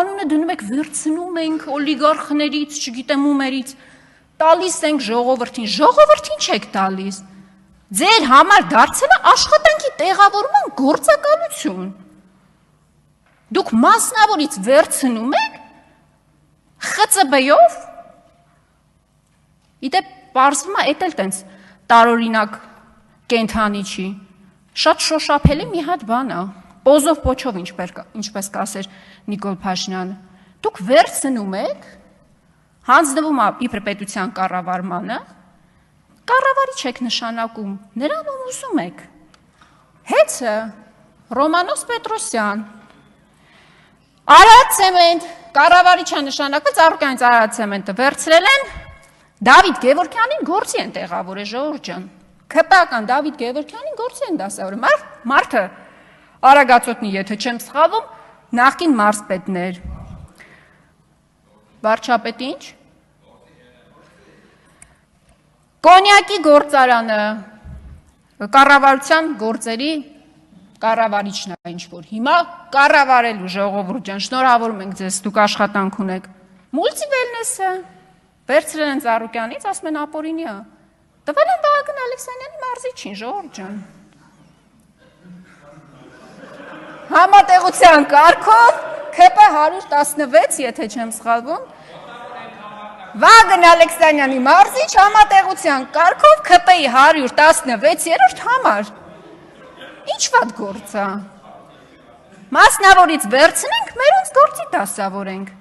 Անունը դնում եք վերցնում ենք օլիգարխներից, չգիտեմ ումերից, տալիս ենք ժողովրդին չեք տալիս։ Ձեր համար դարձել է աշխատանքի տեղավորման գործակալություն։ Դուք մասնավորից վերցնում եք ԽԾԲ-ով, իդեպ պարզվում է, էդ էլ տենց տարօրինակ կենթանի չի, շատ շոշափելի մի հատ բան է, պոզով պոչով, ինչպես կասեր Նիկոլ Փաշինյանը, դուք վերցնում եք, հանձնվում է իբր պետության կառավարմանը, կառավարիչ եք նշանակում, նրան ում ուզում եք, հեծը Ռոմանոս Պետրոսյան, Արարատցեմենտ, կառավարիչը նշանակված Ծառուկյանից Արարատցեմենտը վերցրել են, Դավիթ Գևորգյանին գործի են տեղավորել, ժողովուրդ ջան, ՔՊԱ-կան Դավիթ Գևորգյանին գործի են դասավորել, մարդը Արագածոտնի, եթե չեմ սխալվում, նախկին մարզպետն էր, վարչապետ ինչ, Կոնյակի գործարանը, կառավարության գործերի կառավարիչն է ինչ-որ, հիմա կառավարելու ժողովուրդ ջան, շնորհավորում ենք ձեզ, դուք աշխատանք ունեք, մուլտիվելնեսը, վերցրել են Ծառուկյանից, ասում են ապօրինի է, տվել են Վահագն Ալեքսանյանի մարզիչին, ժողովուրդ ջան, համատեղության կարգով, ՔՊ 116, եթե չեմ սխալվում, Վահագն Ալեքսանյանի մարզիչ համատեղության կարգով ՔՊ-ի 116-րդ համար, ինչ վատ գործ է, մասնավորից վերցնենք, մերոնց գործի դասավորենք,